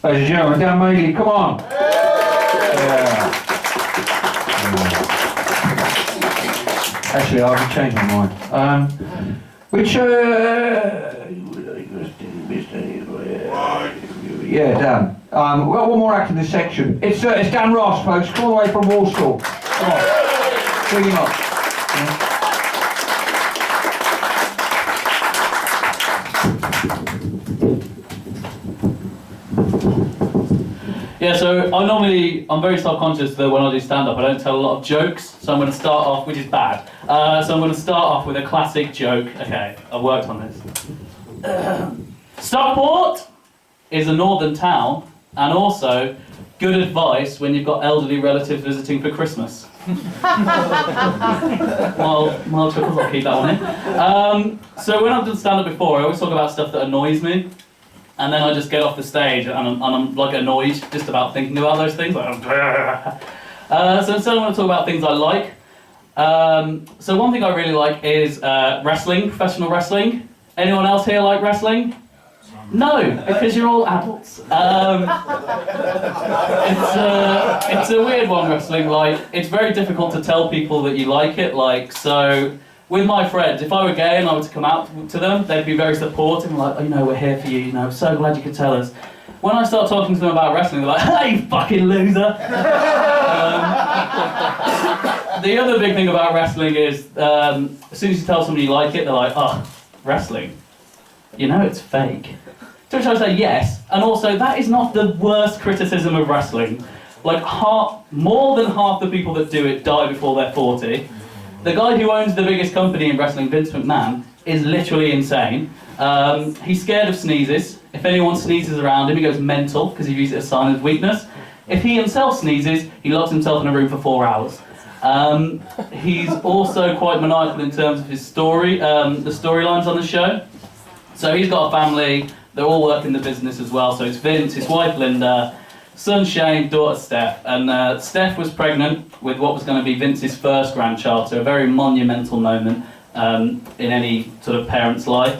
Ladies and gentlemen, Dan Magley, come on. Yeah. Actually, I've changed my mind. Yeah, Dan. We've got one more act in this section. It's Dan Ross, folks, all the way from Walsall. Come on, bring him up. Yeah, so I'm very self-conscious that when I do stand-up I don't tell a lot of jokes, so I'm going to start off, which is bad, so I'm going to start off with a classic joke. Okay, I've worked on this. Stockport is a northern town, and also good advice when you've got elderly relatives visiting for Christmas. Mild chuckles, I'll keep that one in. So when I've done stand-up before, I always talk about stuff that annoys me. And then I just get off the stage and I'm like annoyed just about thinking about those things. So instead I want to talk about things I like. So one thing I really like is wrestling, professional wrestling. Anyone else here like wrestling? No, because you're all adults. It's a weird one, wrestling. Like, it's very difficult to tell people that you like it. Like, so with my friends, if I were gay and I were to come out to them, they'd be very supportive, like, oh, you know, we're here for you, you know, so glad you could tell us. When I start talking to them about wrestling, they're like, hey, you fucking loser! The other big thing about wrestling is, as soon as you tell somebody you like it, they're like, oh, wrestling? You know it's fake. To which I say yes, and also that is not the worst criticism of wrestling. Like, more than half the people that do it die before they're 40. The guy who owns the biggest company in wrestling, Vince McMahon, is literally insane. He's scared of sneezes. If anyone sneezes around him, he goes mental because he views it as a sign of weakness. If he himself sneezes, he locks himself in a room for 4 hours. He's also quite maniacal in terms of his story, the storylines on the show. So he's got a family, they're all working the business as well. So it's Vince, his wife Linda, son Shane, daughter Steph, and Steph was pregnant with what was going to be Vince's first grandchild, so a very monumental moment in any sort of parent's life.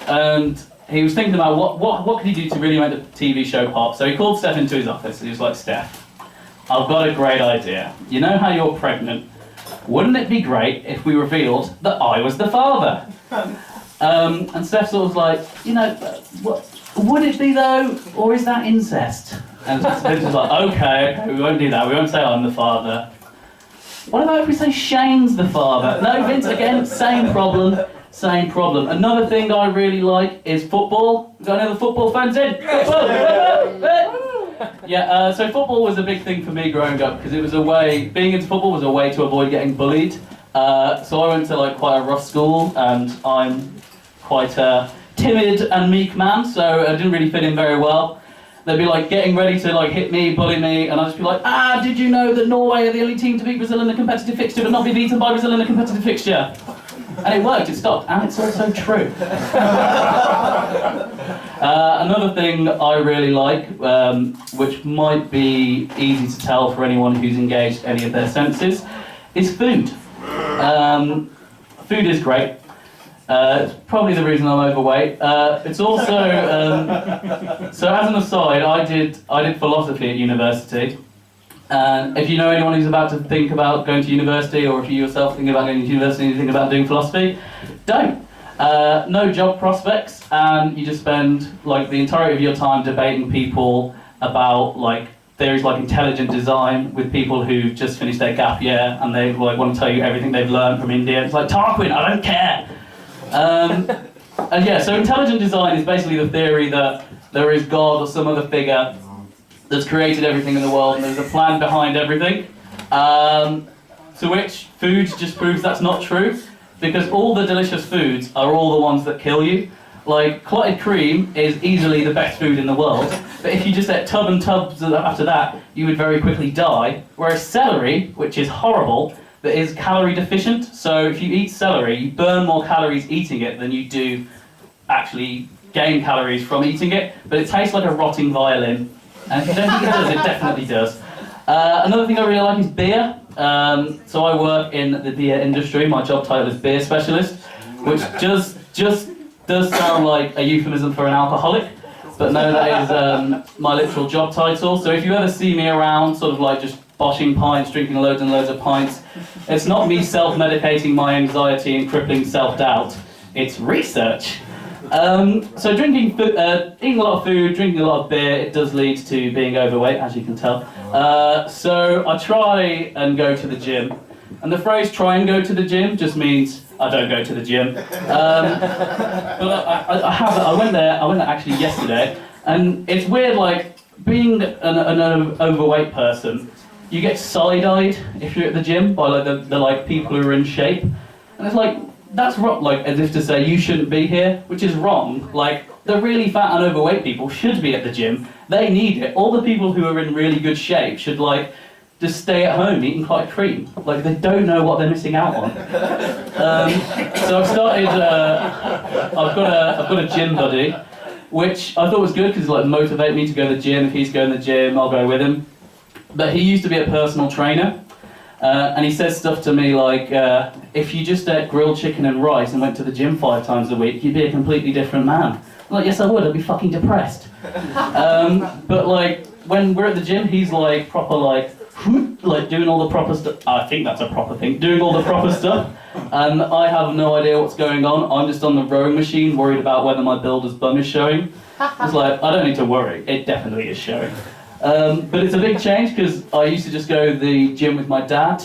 And he was thinking about what could he do to really make the TV show pop. So he called Steph into his office and he was like, Steph, I've got a great idea. You know how you're pregnant? Wouldn't it be great if we revealed that I was the father? And Steph sort of was like, you know, would it be though, or is that incest? And Vince was like, okay, we won't do that, we won't say I'm the father. What about if we say Shane's the father? No, Vince, again, same problem. Another thing I really like is football. Got any other football fans in? Yeah, so football was a big thing for me growing up, because it was a way, being into football was a way to avoid getting bullied. So I went to like quite a rough school, and I'm quite a timid and meek man, so I didn't really fit in very well. They'd be like getting ready to like hit me, bully me, and I'd just be like, did you know that Norway are the only team to beat Brazil in a competitive fixture but not be beaten by Brazil in a competitive fixture? And it worked, it stopped, and it's also true. Another thing I really like, which might be easy to tell for anyone who's engaged any of their senses, is food. Food is great. It's probably the reason I'm overweight. It's also, so as an aside, I did philosophy at university. And if you know anyone who's about to think about going to university, or if you yourself think about going to university and you think about doing philosophy, don't. No job prospects, and you just spend like the entirety of your time debating people about like theories like intelligent design with people who've just finished their gap year and they like want to tell you everything they've learned from India. It's like, Tarquin, I don't care. And yeah, so intelligent design is basically the theory that there is God or some other figure that's created everything in the world and there's a plan behind everything. To which food just proves that's not true, because all the delicious foods are all the ones that kill you. Like, clotted cream is easily the best food in the world, but if you just ate tub and tubs after that, you would very quickly die. Whereas celery, which is horrible, but is calorie deficient, so if you eat celery, you burn more calories eating it than you do actually gain calories from eating it, but it tastes like a rotting violin. And if you don't think it does, it definitely does. Another thing I really like is beer. So I work in the beer industry. My job title is beer specialist, which just does sound like a euphemism for an alcoholic. but no, that is my literal job title. So if you ever see me around, sort of like just boshing pints, drinking loads and loads of pints, it's not me self-medicating my anxiety and crippling self-doubt. It's research. So eating a lot of food, drinking a lot of beer, it does lead to being overweight, as you can tell. So I try and go to the gym. And the phrase "try and go to the gym" just means I don't go to the gym. But I went there actually yesterday, and it's weird, like, being an overweight person, you get side-eyed if you're at the gym by like the like people who are in shape. And it's like, that's wrong, like, as if to say you shouldn't be here, which is wrong. Like, the really fat and overweight people should be at the gym. They need it. All the people who are in really good shape should, like, just stay at home eating quite cream. Like, they don't know what they're missing out on. So I've started, I've got a gym buddy, which I thought was good because like motivate me to go to the gym. If he's going to the gym, I'll go with him. But he used to be a personal trainer, and he says stuff to me like, if you just ate grilled chicken and rice and went to the gym 5 times a week, you'd be a completely different man. I'm like, yes I would, I'd be fucking depressed. But like, when we're at the gym, he's like proper like doing all the proper stuff. I think that's a proper thing, doing all the proper stuff. And I have no idea what's going on. I'm just on the rowing machine, worried about whether my builder's bum is showing. It's like, I don't need to worry, it definitely is showing. But it's a big change because I used to just go to the gym with my dad,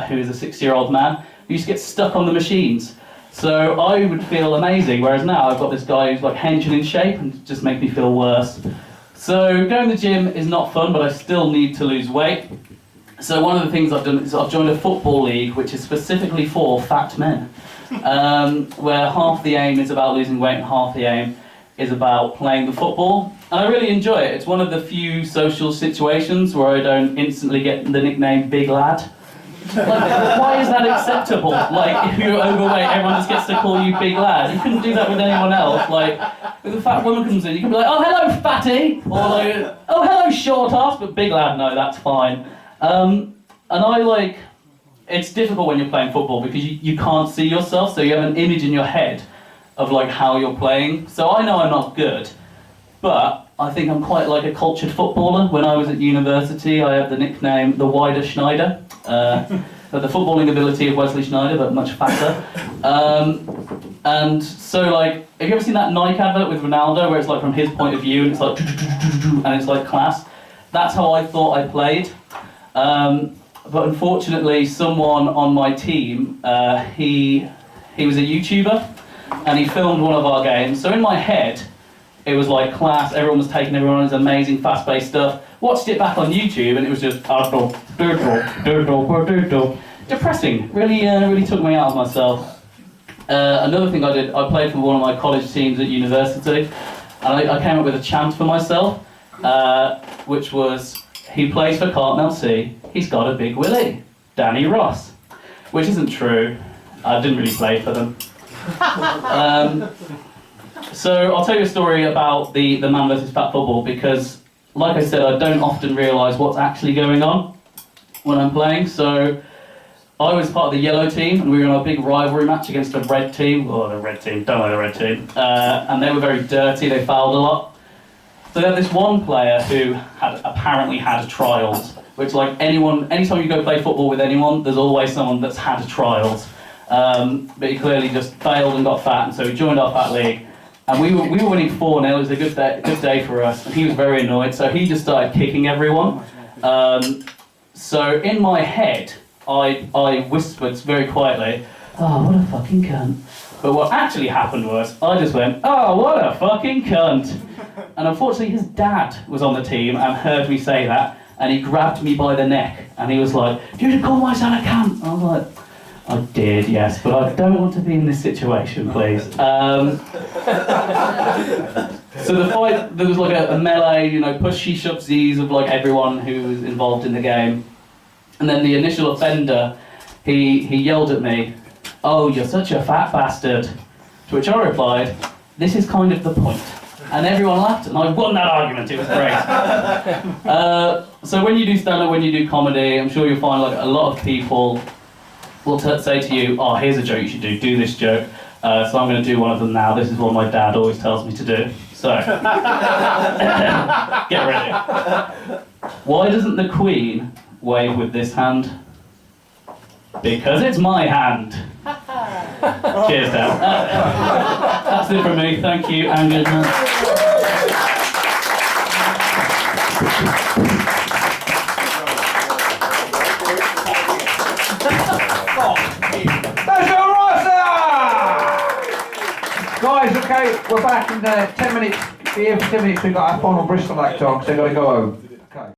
who is a 6-year-old man, who used to get stuck on the machines. So I would feel amazing, whereas now I've got this guy who's like henching in shape and it just makes me feel worse. So going to the gym is not fun, but I still need to lose weight. So one of the things I've done is I've joined a football league, which is specifically for fat men, where half the aim is about losing weight and half the aim is about playing the football. And I really enjoy it. It's one of the few social situations where I don't instantly get the nickname Big Lad. Like, why is that acceptable? Like, if you're overweight, everyone just gets to call you Big Lad. You couldn't do that with anyone else. Like, if a fat woman comes in, you can be like, oh, hello, fatty! Or like, oh, hello, short ass, but Big Lad, no, that's fine. And I like, it's difficult when you're playing football because you can't see yourself, so you have an image in your head of like how you're playing. So I know I'm not good, but I think I'm quite like a cultured footballer. When I was at university, I had the nickname the Wider Schneider, but the footballing ability of Wesley Schneider, but much fatter. And so like, have you ever seen that Nike advert with Ronaldo where it's like from his point of view and it's like, and it's like class? That's how I thought I played. But unfortunately, someone on my team, he was a YouTuber, and he filmed one of our games. So in my head, it was like class, everyone was taking everyone on his amazing fast-paced stuff. Watched it back on YouTube, and it was just depressing. Really took me out of myself. Another thing I did, I played for one of my college teams at university, and I came up with a chant for myself, which was, he plays for Cartmel C, he's got a big willy, Danny Ross. Which isn't true, I didn't really play for them. So I'll tell you a story about the Man vs Fat football because, like I said, I don't often realise what's actually going on when I'm playing. So I was part of the yellow team and we were in a big rivalry match against the red team. Oh, the red team, don't know the red team. And they were very dirty, they fouled a lot. So they had this one player who apparently had trials, which like anytime you go play football with anyone, there's always someone that's had trials. But he clearly just failed and got fat, and so he joined our fat league. And we were winning 4-0, it was a good day for us, and he was very annoyed, so he just started kicking everyone. So in my head, I whispered very quietly, oh, what a fucking cunt. But what actually happened was, I just went, oh, what a fucking cunt. And unfortunately his dad was on the team and heard me say that, and he grabbed me by the neck, and he was like, you should call my son a cunt. I was like, I did, yes, but I don't want to be in this situation, please. So the fight, there was like a melee, pushy shove-z's of like everyone who was involved in the game. And then the initial offender, he yelled at me, oh, you're such a fat bastard. To which I replied, this is kind of the point. And everyone laughed, and I won that argument, it was great. So when you do stand-up, when you do comedy, I'm sure you'll find like a lot of people will say to you, oh, here's a joke you should do this joke. So I'm going to do one of them now. This is what my dad always tells me to do. So, get ready. Why doesn't the Queen wave with this hand? Because it's my hand. Cheers, Dan. That's it from me. Thank you, and good night. That's all right, sir! Guys, okay, we're back in 10 minutes. Be here for 10 minutes. We've got our final Bristol act on, so they've got to go home.